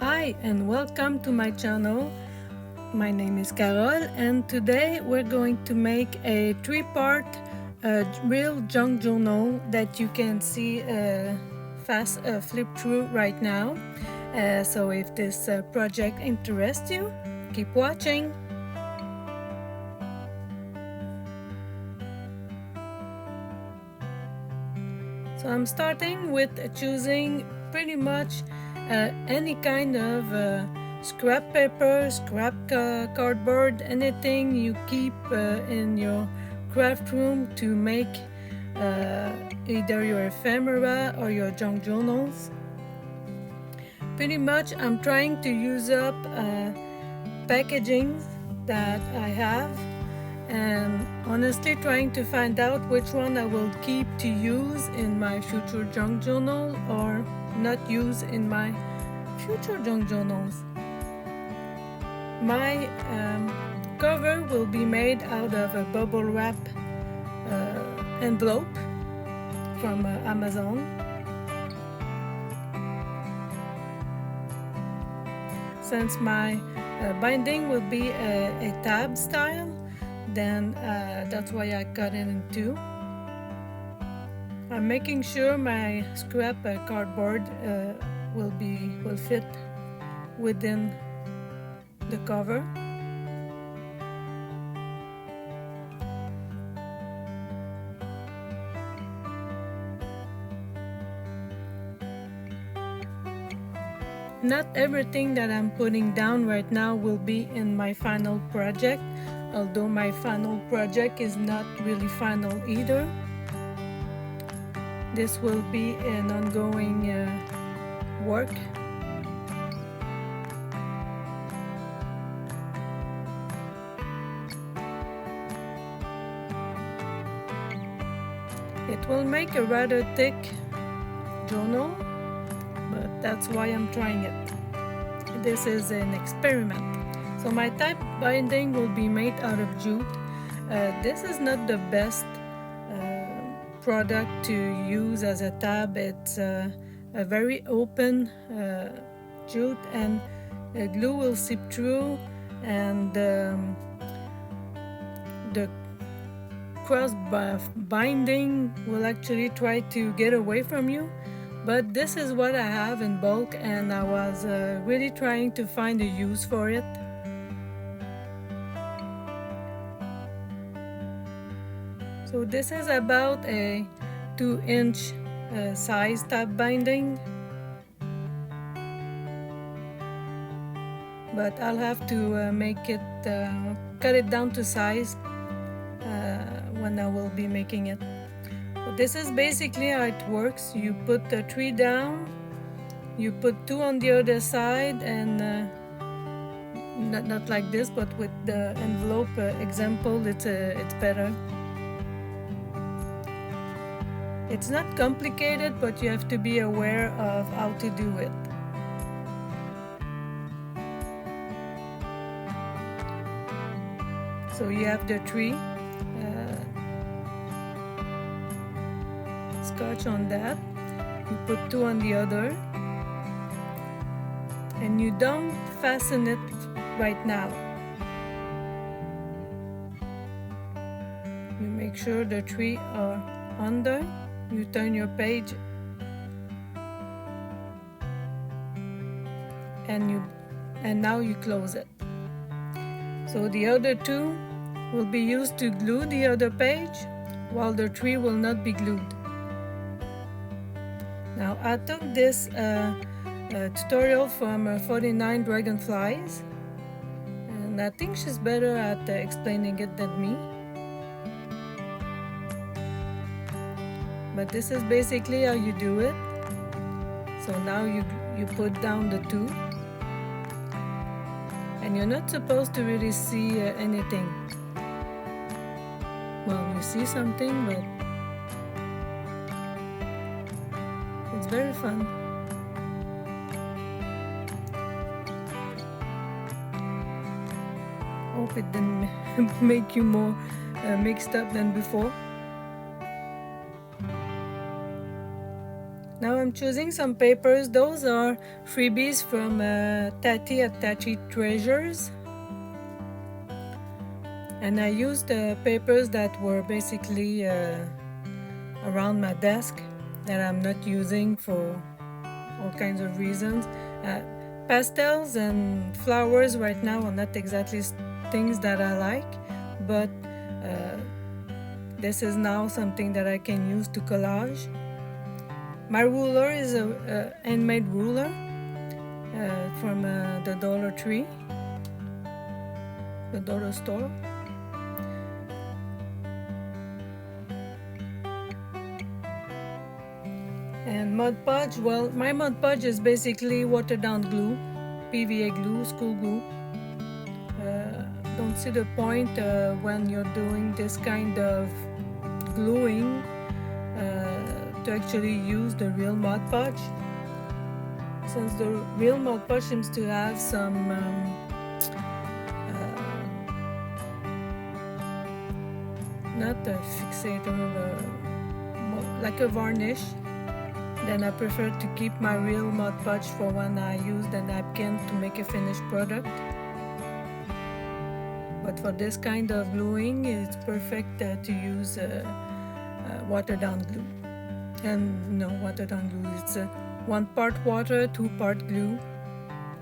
Hi and welcome to my channel. My name is Carol and today we're going to make a three-part real junk journal that you can see fast flip through right now. So if this project interests you, keep watching. So I'm starting with choosing pretty much any kind of scrap paper, scrap cardboard, anything you keep in your craft room to make either your ephemera or your junk journals. Pretty much I'm trying to use up packaging that I have, and honestly trying to find out which one I will keep to use in my future junk journal or not use in my future junk journals. My cover will be made out of a bubble wrap envelope from Amazon. Since my binding will be a tab style, then that's why I cut it in two. I'm making sure my scrap cardboard will fit within the cover. Not everything that I'm putting down right now will be in my final project, although my final project is not really final either. This will be an ongoing work. It will make a rather thick journal, but that's why I'm trying it. This is an experiment. So my type binding will be made out of jute. This is not the best product to use as a tab. It's a very open jute, and glue will seep through, and the cross binding will actually try to get away from you. But this is what I have in bulk, and I was really trying to find a use for it. So this is about a 2-inch size tab binding, but I'll have to make it cut it down to size when I will be making it. So this is basically how it works. You put the 3 down, you put 2 on the other side, and not like this, but with the envelope example, it's better. It's not complicated, but you have to be aware of how to do it. So you have the 3 scotch on that, you put 2 on the other, and you don't fasten it right now. You make sure the 3 are under. You turn your page, and now you close it. So the other 2 will be used to glue the other page, while the 3 will not be glued. Now I took this tutorial from 49 Dragonflies, and I think she's better at explaining it than me. But this is basically how you do it. So now you put down the 2, and you're not supposed to really see anything. Well, you see something, but it's very fun. Hope it didn't make you more mixed up than before. Now I'm choosing some papers. Those are freebies from Tati at Tati Treasures. And I used papers that were basically around my desk that I'm not using for all kinds of reasons. Pastels and flowers right now are not exactly things that I like, but this is now something that I can use to collage. My ruler is a handmade ruler from the Dollar Tree, the dollar store. And Mod Podge, well, my Mod Podge is basically watered down glue, PVA glue, school glue. Don't see the point when you're doing this kind of gluing to actually use the real Mod Podge, since the real Mod Podge seems to have some not a fixator, like a varnish. Then I prefer to keep my real Mod Podge for when I use the napkin to make a finished product. But for this kind of gluing, it's perfect to use water down glue. And no, water down glue, it's 1 part water, 2 part glue.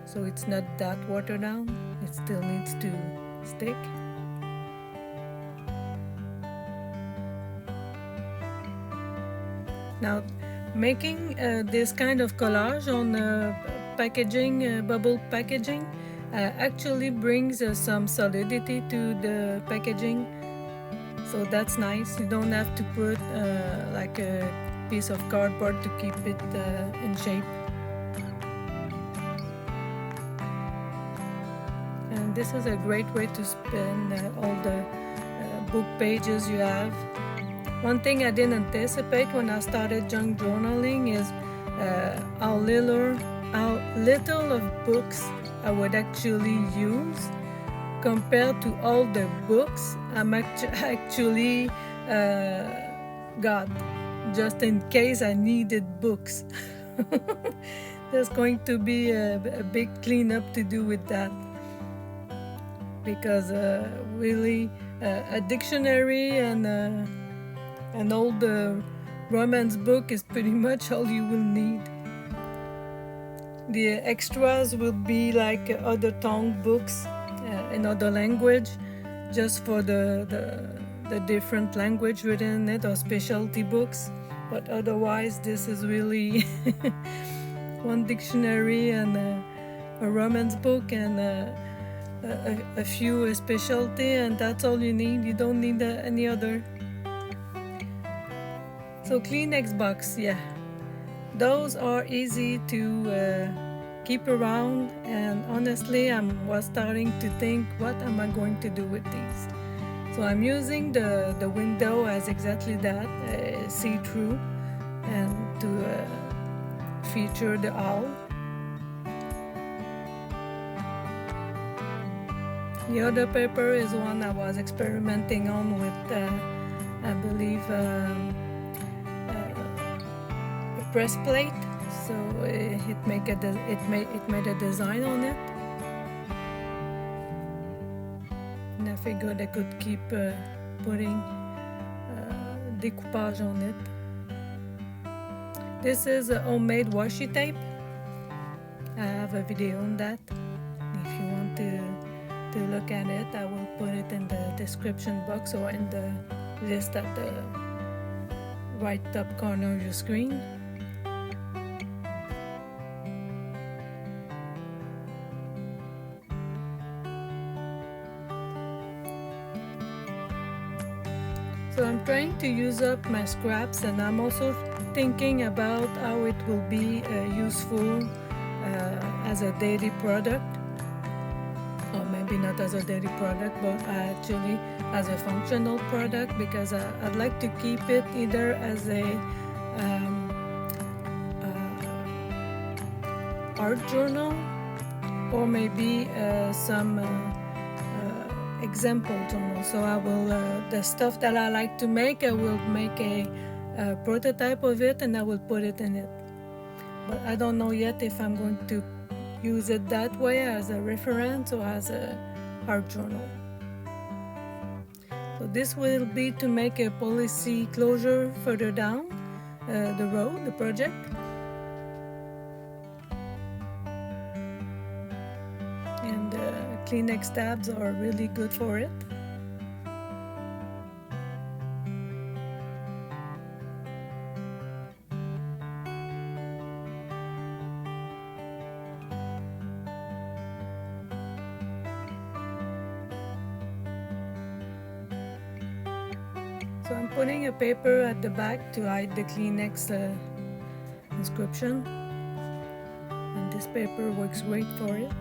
So it's not that water down, it still needs to stick. Now, making this kind of collage on packaging, bubble packaging, actually brings some solidity to the packaging, so that's nice. You don't have to put like a piece of cardboard to keep it in shape. And this is a great way to spin all the book pages you have. One thing I didn't anticipate when I started junk journaling is how little of books I would actually use compared to all the books I'm actually got, just in case I needed books. There's going to be a big cleanup to do with that, because really a dictionary and an old romance book is pretty much all you will need. The extras will be like other tongue books in other language, just for the different language written in it, or specialty books. But otherwise, this is really one dictionary and a romance book and a few specialty, and that's all you need. You don't need any other. So Kleenex box, yeah, those are easy to keep around, and honestly I was starting to think, what am I going to do with these? So I'm using the window as exactly that, see-through, and to feature the owl. The other paper is one I was experimenting on with, I believe, press plate, so it made a design on it, and I figured I could keep putting découpage on it. This is a homemade washi tape. I have a video on that. If you want to look at it, I will put it in the description box or in the list at the right top corner of your screen. So I'm trying to use up my scraps, and I'm also thinking about how it will be useful as a daily product, or maybe not as a daily product, but actually as a functional product, because I'd like to keep it either as a art journal, or maybe some example journal. So I will, the stuff that I like to make, I will make a prototype of it, and I will put it in it. but I don't know yet if I'm going to use it that way as a reference or as a art journal. So this will be to make a policy closure further down the road, the project. And Kleenex tabs are really good for it. So I'm putting a paper at the back to hide the Kleenex inscription, and this paper works great for it.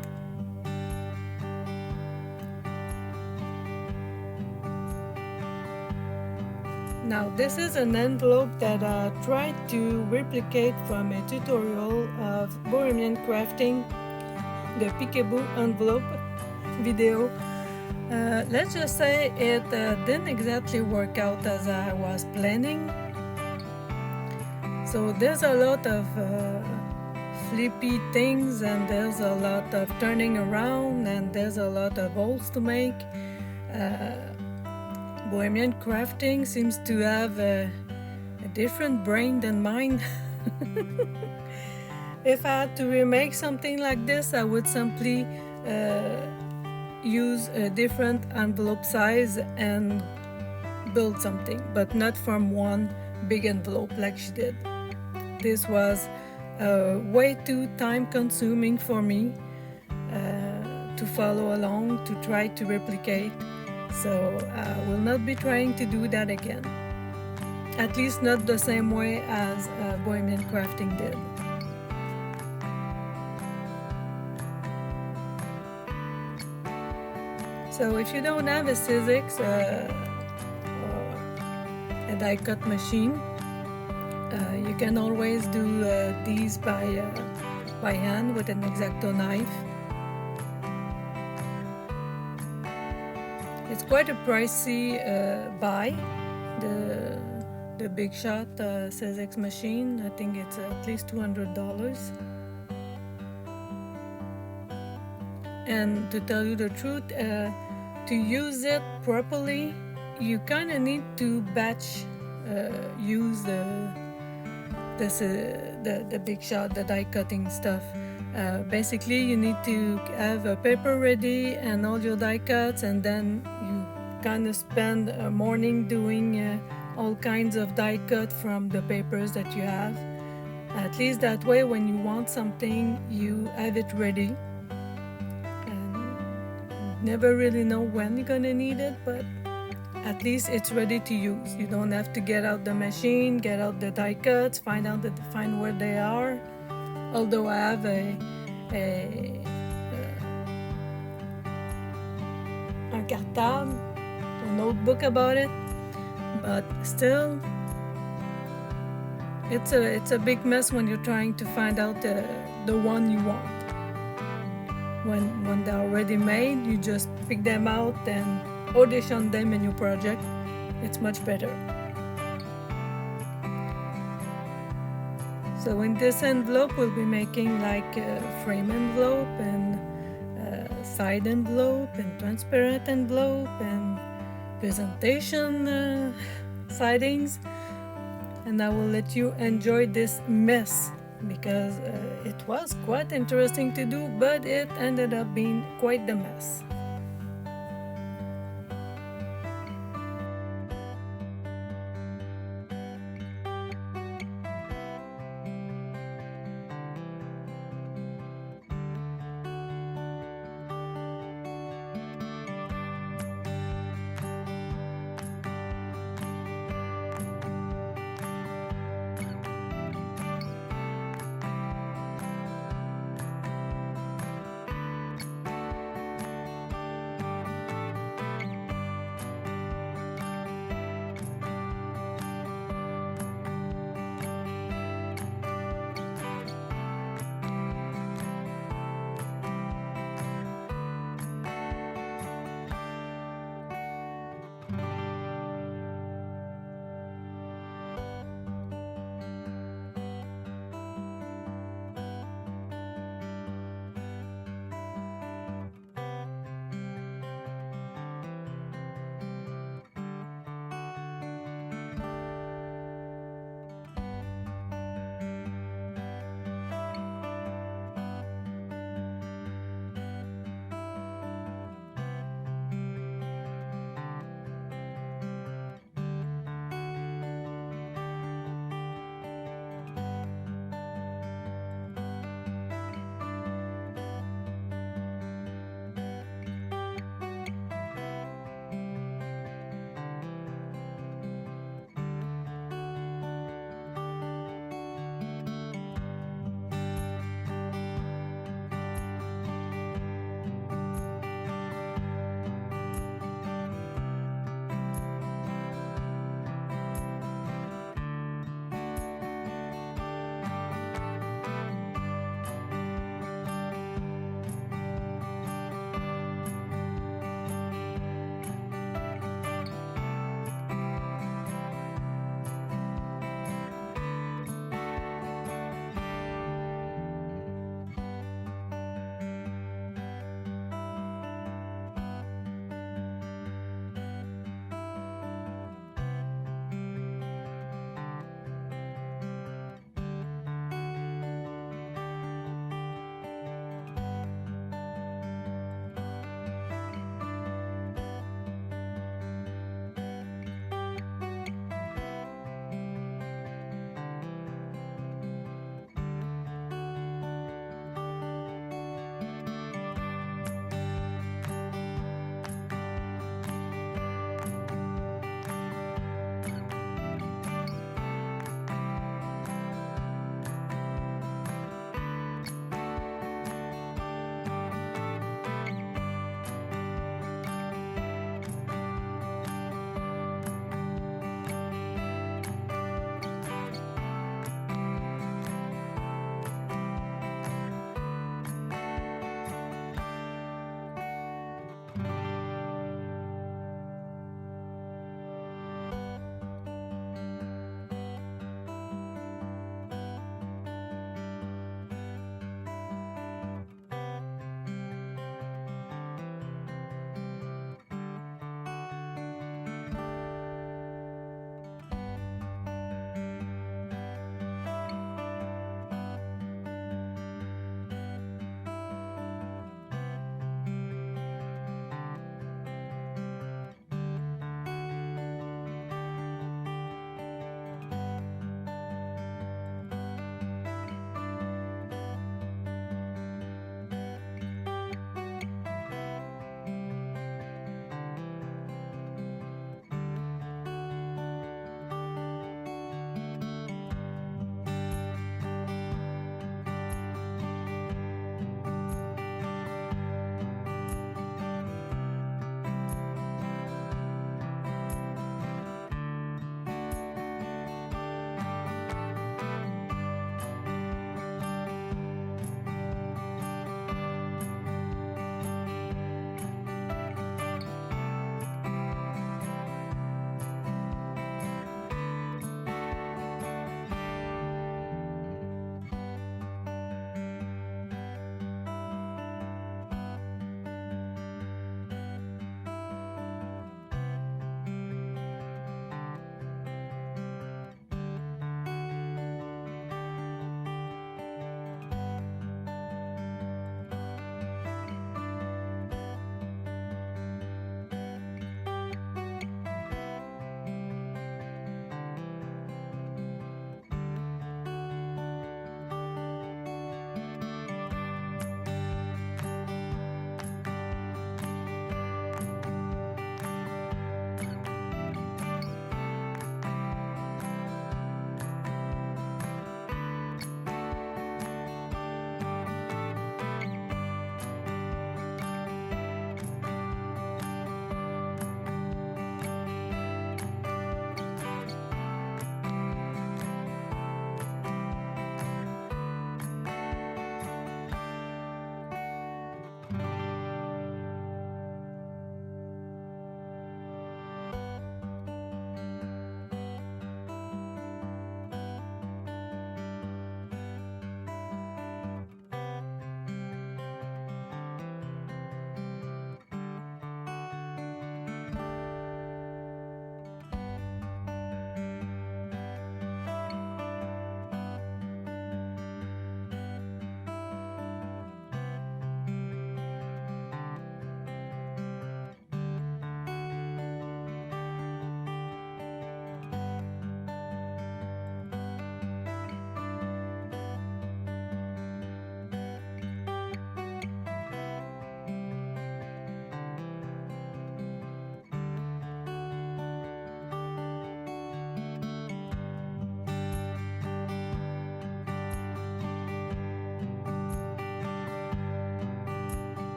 Now this is an envelope that I tried to replicate from a tutorial of Bohemian crafting, the Peekaboo envelope video. Let's just say it didn't exactly work out as I was planning. So there's a lot of flippy things, and there's a lot of turning around, and there's a lot of holes to make. Bohemian crafting seems to have a different brain than mine. If I had to remake something like this, I would simply use a different envelope size and build something, but not from one big envelope like she did. This was way too time consuming for me to follow along, to try to replicate. So I will not be trying to do that again, at least not the same way as Bohemian crafting did. So if you don't have a Sizzix or a die cut machine, you can always do these by hand with an X-Acto knife. It's quite a pricey buy, the Big Shot Sizzix machine. I think it's at least $200. And to tell you the truth, to use it properly, you kind of need to batch use the Big Shot, the die cutting stuff. Basically, you need to have a paper ready and all your die cuts, and then you kind of spend a morning doing all kinds of die cut from the papers that you have. At least that way, when you want something, you have it ready. And you never really know when you're gonna need it, but at least it's ready to use. You don't have to get out the machine, get out the die cuts, find where they are. Although I have a cartable, a notebook about it, but still, it's a big mess when you're trying to find out the one you want. When they're already made, you just pick them out and audition them in your project. It's much better. So in this envelope, we'll be making like a frame envelope and side envelope and transparent envelope and presentation sidings. And I will let you enjoy this mess because it was quite interesting to do, but it ended up being quite the mess.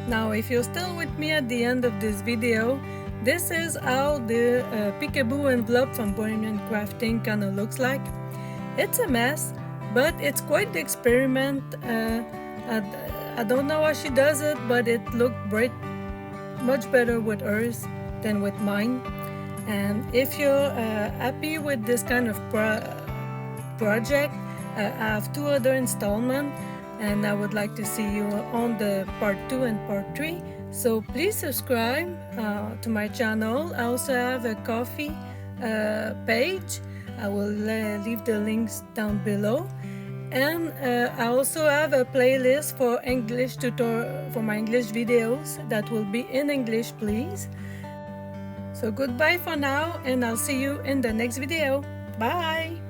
Now if you're still with me at the end of this video, this is how the peekaboo envelope from Bohemian Crafting kind of looks like. It's a mess, but it's quite the experiment. I don't know how she does it, but it looked much better with hers than with mine. And if you're happy with this kind of project, I have 2 other installments, and I would like to see you on the part 2 and part 3. So please subscribe to my channel. I also have a Ko-fi page. I will leave the links down below. And I also have a playlist for English for my English videos that will be in English, please. So goodbye for now, and I'll see you in the next video. Bye!